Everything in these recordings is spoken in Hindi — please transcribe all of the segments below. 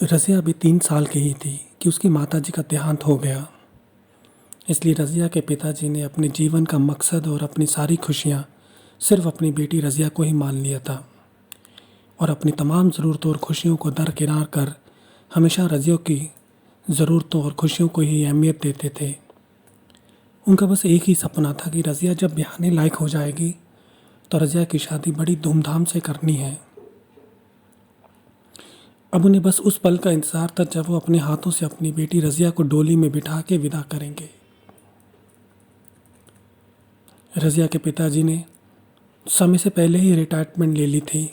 रज़िया अभी 3 साल की ही थी कि उसकी माताजी का देहांत हो गया। इसलिए रज़िया के पिताजी ने अपने जीवन का मकसद और अपनी सारी खुशियाँ सिर्फ़ अपनी बेटी रज़िया को ही मान लिया था और अपनी तमाम ज़रूरतों और खुशियों को दरकिनार कर हमेशा रज़िया की ज़रूरतों और खुशियों को ही अहमियत देते थे। उनका बस एक ही सपना था कि रज़िया जब ब्याहने लायक हो जाएगी तो रज़िया की शादी बड़ी धूमधाम से करनी है। अब उन्हें बस उस पल का इंतज़ार था जब वो अपने हाथों से अपनी बेटी रज़िया को डोली में बिठा के विदा करेंगे। रज़िया के पिताजी ने समय से पहले ही रिटायरमेंट ले ली थी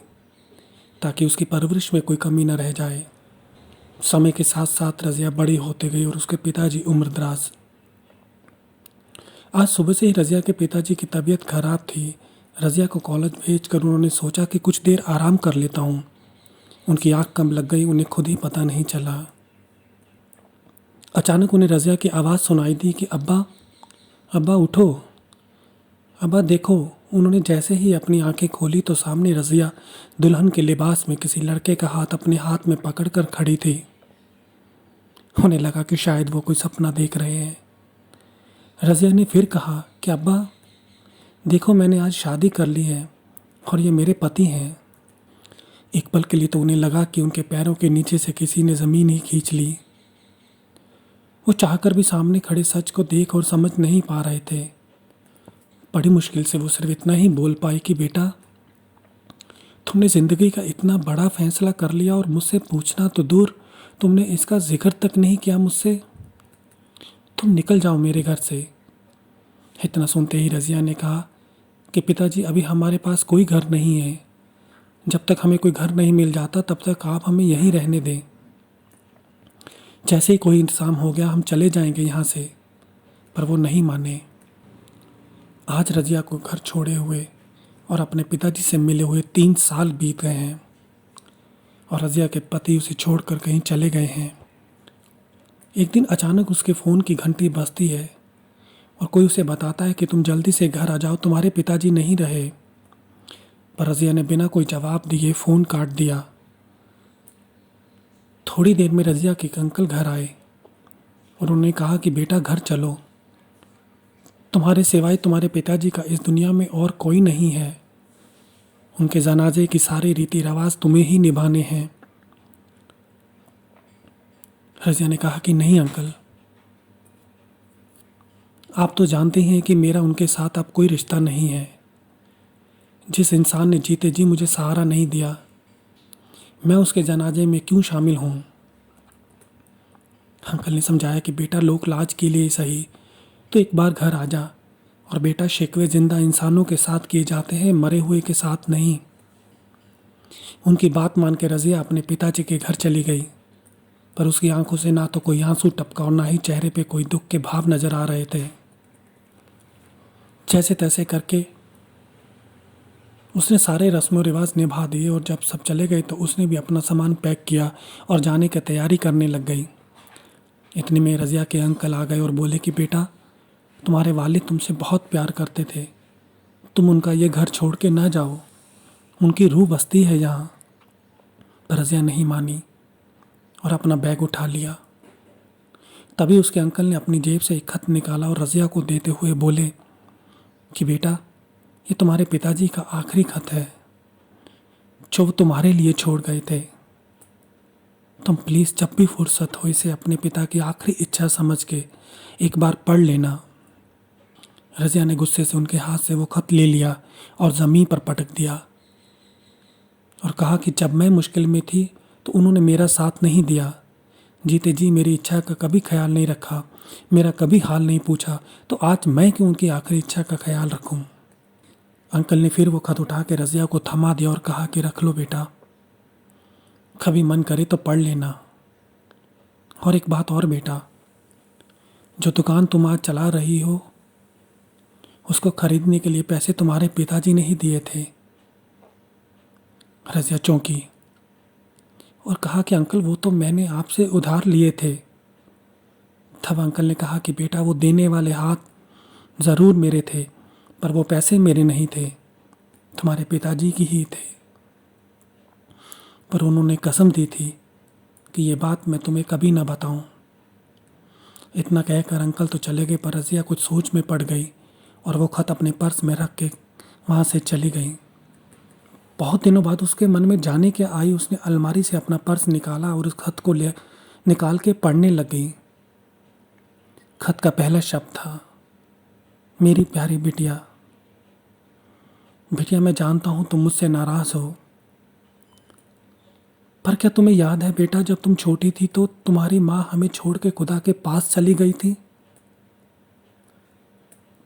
ताकि उसकी परवरिश में कोई कमी न रह जाए। समय के साथ साथ रज़िया बड़ी होते गई और उसके पिताजी उम्रदराज। आज सुबह से ही रज़िया के पिताजी की तबीयत खराब थी। रज़िया को कॉलेज भेजकर उन्होंने सोचा कि कुछ देर आराम कर लेता हूँ। उनकी आँख कम लग गई, उन्हें खुद ही पता नहीं चला। अचानक उन्हें रज़िया की आवाज़ सुनाई दी कि अब्बा, अब्बा उठो, अब्बा देखो। उन्होंने जैसे ही अपनी आंखें खोली तो सामने रज़िया दुल्हन के लिबास में किसी लड़के का हाथ अपने हाथ में पकड़कर खड़ी थी। उन्हें लगा कि शायद वो कोई सपना देख रहे हैं। रज़िया ने फिर कहा कि अब्बा देखो, मैंने आज शादी कर ली है और ये मेरे पति हैं। एक पल के लिए तो उन्हें लगा कि उनके पैरों के नीचे से किसी ने ज़मीन ही खींच ली। वो चाहकर भी सामने खड़े सच को देख और समझ नहीं पा रहे थे। बड़ी मुश्किल से वो सिर्फ इतना ही बोल पाई कि बेटा, तुमने ज़िंदगी का इतना बड़ा फैसला कर लिया और मुझसे पूछना तो दूर, तुमने इसका जिक्र तक नहीं किया मुझसे। तुम निकल जाओ मेरे घर से। इतना सुनते ही रज़िया ने कहा कि पिताजी, अभी हमारे पास कोई घर नहीं है। जब तक हमें कोई घर नहीं मिल जाता तब तक आप हमें यहीं रहने दें। जैसे ही कोई इंतज़ाम हो गया हम चले जाएंगे यहाँ से। पर वो नहीं माने। आज रज़िया को घर छोड़े हुए और अपने पिताजी से मिले हुए 3 साल बीत गए हैं और रज़िया के पति उसे छोड़कर कहीं चले गए हैं। एक दिन अचानक उसके फ़ोन की घंटी बजती है और कोई उसे बताता है कि तुम जल्दी से घर आ जाओ, तुम्हारे पिताजी नहीं रहे। पर रज़िया ने बिना कोई जवाब दिए फ़ोन काट दिया। थोड़ी देर में रज़िया के अंकल घर आए और उन्होंने कहा कि बेटा घर चलो, तुम्हारे सिवाय तुम्हारे पिताजी का इस दुनिया में और कोई नहीं है। उनके जनाजे की सारी रीति रिवाज तुम्हें ही निभाने हैं। रज़िया ने कहा कि नहीं अंकल, आप तो जानते हैं कि मेरा उनके साथ अब कोई रिश्ता नहीं है। जिस इंसान ने जीते जी मुझे सहारा नहीं दिया, मैं उसके जनाजे में क्यों शामिल हूँ। अंकल ने समझाया कि बेटा, लोक लाज के लिए सही तो एक बार घर आ जा। और बेटा, शिकवे जिंदा इंसानों के साथ किए जाते हैं, मरे हुए के साथ नहीं। उनकी बात मान के रज़िया अपने पिताजी के घर चली गई। पर उसकी आंखों से ना तो कोई आंसू टपका और ना ही चेहरे पे कोई दुख के भाव नजर आ रहे थे। जैसे तैसे करके उसने सारे रस्म व रिवाज निभा दिए और जब सब चले गए तो उसने भी अपना सामान पैक किया और जाने की तैयारी करने लग गई। इतने में रज़िया के अंकल आ गए और बोले कि बेटा, तुम्हारे वालिद तुमसे बहुत प्यार करते थे, तुम उनका ये घर छोड़ के ना जाओ, उनकी रूह बसती है यहाँ। पर रज़िया नहीं मानी और अपना बैग उठा लिया। तभी उसके अंकल ने अपनी जेब से एक खत निकाला और रज़िया को देते हुए बोले कि बेटा, ये तुम्हारे पिताजी का आखिरी खत है जो वो तुम्हारे लिए छोड़ गए थे। तुम प्लीज़ जब भी फुर्सत हो इसे अपने पिता की आखिरी इच्छा समझ के एक बार पढ़ लेना। रज़िया ने गुस्से से उनके हाथ से वो खत ले लिया और ज़मीन पर पटक दिया और कहा कि जब मैं मुश्किल में थी तो उन्होंने मेरा साथ नहीं दिया। जीते जी मेरी इच्छा का कभी ख्याल नहीं रखा, मेरा कभी हाल नहीं पूछा, तो आज मैं क्यों उनकी आखिरी इच्छा का ख्याल रखूं। अंकल ने फिर वो खत उठा के रज़िया को थमा दिया और कहा कि रख लो बेटा, कभी मन करे तो पढ़ लेना। और एक बात और बेटा, जो दुकान तुम आज चला रही हो उसको खरीदने के लिए पैसे तुम्हारे पिताजी ने ही दिए थे। रज़िया चौंकी और कहा कि अंकल, वो तो मैंने आपसे उधार लिए थे। तब अंकल ने कहा कि बेटा, वो देने वाले हाथ ज़रूर मेरे थे पर वो पैसे मेरे नहीं थे, तुम्हारे पिताजी की ही थे। पर उन्होंने कसम दी थी कि ये बात मैं तुम्हें कभी ना बताऊं। इतना कहकर अंकल तो चले गए, पर रज़िया कुछ सोच में पड़ गई और वो खत अपने पर्स में रख के वहाँ से चली गई। बहुत दिनों बाद उसके मन में जाने क्या आई, उसने अलमारी से अपना पर्स निकाला और उस खत को ले निकाल के पढ़ने लग गई। खत का पहला शब्द था, मेरी प्यारी बिटिया। बिटिया, मैं जानता हूँ तुम मुझसे नाराज़ हो, पर क्या तुम्हें याद है बेटा, जब तुम छोटी थी तो तुम्हारी माँ हमें छोड़ के खुदा के पास चली गई थी।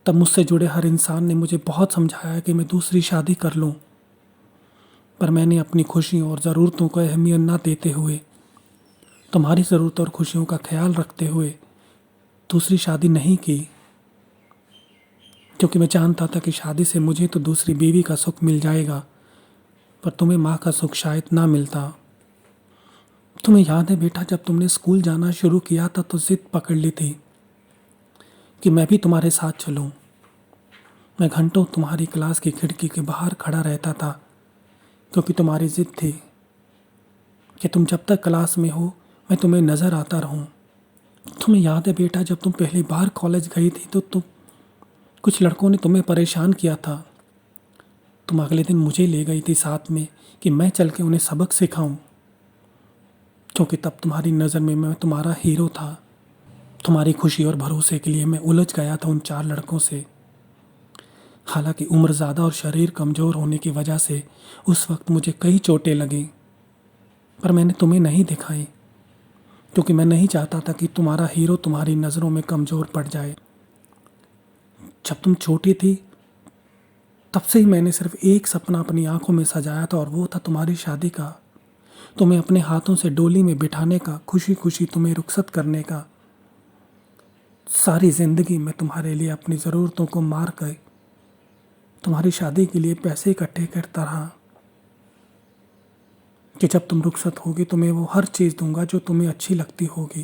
तब मुझसे जुड़े हर इंसान ने मुझे बहुत समझाया कि मैं दूसरी शादी कर लूँ, पर मैंने अपनी खुशियों और ज़रूरतों को अहमियत ना देते हुए, तुम्हारी ज़रूरत और खुशियों का ख्याल रखते हुए दूसरी शादी नहीं की, क्योंकि मैं जानता था कि शादी से मुझे तो दूसरी बीवी का सुख मिल जाएगा, पर तुम्हें माँ का सुख शायद ना मिलता। तुम्हें याद है बेटा, जब तुमने स्कूल जाना शुरू किया था तो जिद पकड़ ली थी कि मैं भी तुम्हारे साथ चलूं। मैं घंटों तुम्हारी क्लास की खिड़की के बाहर खड़ा रहता था, क्योंकि तुम्हारी जिद थी कि तुम जब तक क्लास में हो मैं तुम्हें नज़र आता रहूं। तुम्हें याद है बेटा, जब तुम पहली बार कॉलेज गई थी तो कुछ लड़कों ने तुम्हें परेशान किया था। तुम अगले दिन मुझे ले गई थी साथ में कि मैं चल के उन्हें सबक सिखाऊं, क्योंकि तब तुम्हारी नज़र में मैं तुम्हारा हीरो था। तुम्हारी खुशी और भरोसे के लिए मैं उलझ गया था उन 4 लड़कों से। हालांकि उम्र ज़्यादा और शरीर कमज़ोर होने की वजह से उस वक्त मुझे कई चोटें लगीं, पर मैंने तुम्हें नहीं दिखाई, क्योंकि मैं नहीं चाहता था कि तुम्हारा हीरो तुम्हारी नज़रों में कमज़ोर पड़ जाए। जब तुम छोटी थी तब से ही मैंने सिर्फ एक सपना अपनी आंखों में सजाया था, और वो था तुम्हारी शादी का, तुम्हें अपने हाथों से डोली में बिठाने का, खुशी खुशी तुम्हें रुखसत करने का। सारी ज़िंदगी मैं तुम्हारे लिए अपनी ज़रूरतों को मार कर तुम्हारी शादी के लिए पैसे इकट्ठे करता रहा, कि जब तुम रुखसत होगी तो मैं वो हर चीज़ दूंगा जो तुम्हें अच्छी लगती होगी।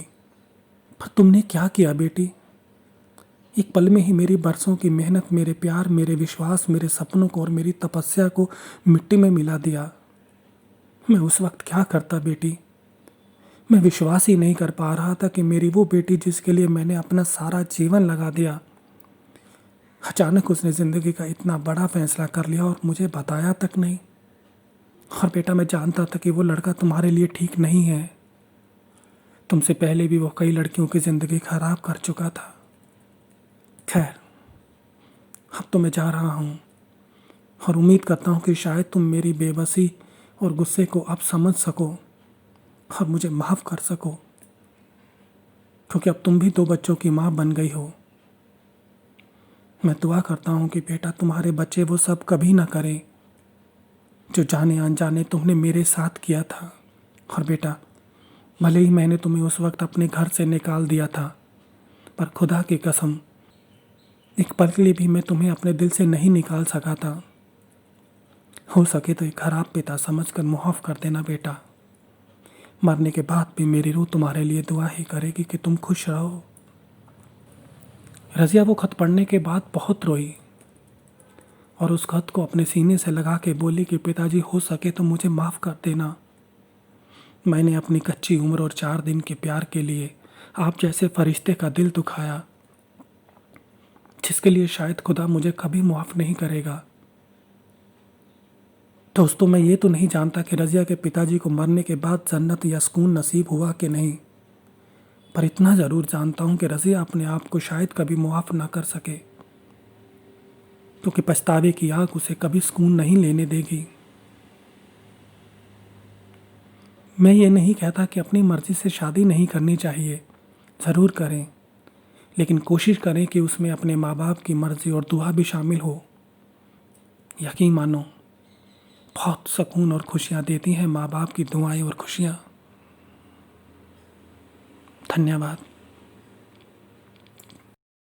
पर तुमने क्या किया बेटी? एक पल में ही मेरी बरसों की मेहनत, मेरे प्यार, मेरे विश्वास, मेरे सपनों को और मेरी तपस्या को मिट्टी में मिला दिया। मैं उस वक्त क्या करता बेटी? मैं विश्वास ही नहीं कर पा रहा था कि मेरी वो बेटी जिसके लिए मैंने अपना सारा जीवन लगा दिया, अचानक उसने ज़िंदगी का इतना बड़ा फैसला कर लिया और मुझे बताया तक नहीं। और बेटा, मैं जानता था कि वो लड़का तुम्हारे लिए ठीक नहीं है। तुमसे पहले भी वो कई लड़कियों की ज़िंदगी खराब कर चुका था। खैर, अब तो मैं जा रहा हूँ, और उम्मीद करता हूँ कि शायद तुम मेरी बेबसी और गुस्से को अब समझ सको और मुझे माफ़ कर सको, क्योंकि अब तुम भी 2 बच्चों की माँ बन गई हो। मैं दुआ करता हूँ कि बेटा, तुम्हारे बच्चे वो सब कभी ना करें जो जाने अनजाने तुमने मेरे साथ किया था। और बेटा, भले ही मैंने तुम्हें उस वक्त अपने घर से निकाल दिया था, पर खुदा की कसम, एक पल के लिए भी मैं तुम्हें अपने दिल से नहीं निकाल सका था। हो सके तो एक खराब पिता समझकर मुआफ़ कर देना बेटा। मरने के बाद भी मेरी रूह तुम्हारे लिए दुआ ही करेगी कि तुम खुश रहो। रज़िया वो खत पढ़ने के बाद बहुत रोई और उस खत को अपने सीने से लगा के बोली कि पिताजी, हो सके तो मुझे माफ़ कर देना। मैंने अपनी कच्ची उम्र और 4 दिन के प्यार के लिए आप जैसे फरिश्ते का दिल दुखाया, जिसके लिए शायद खुदा मुझे कभी माफ़ नहीं करेगा। दोस्तों, मैं ये तो नहीं जानता कि रज़िया के पिताजी को मरने के बाद जन्नत या सुकून नसीब हुआ कि नहीं, पर इतना ज़रूर जानता हूँ कि रज़िया अपने आप को शायद कभी मुआफ़ ना कर सके, क्योंकि पछतावे की आग उसे कभी सुकून नहीं लेने देगी। मैं ये नहीं कहता कि अपनी मर्ज़ी से शादी नहीं करनी चाहिए, ज़रूर करें, लेकिन कोशिश करें कि उसमें अपने माँ बाप की मर्ज़ी और दुआ भी शामिल हो। यकीन मानो, बहुत सुकून और खुशियाँ देती हैं माँ बाप की दुआएं और खुशियाँ। धन्यवाद।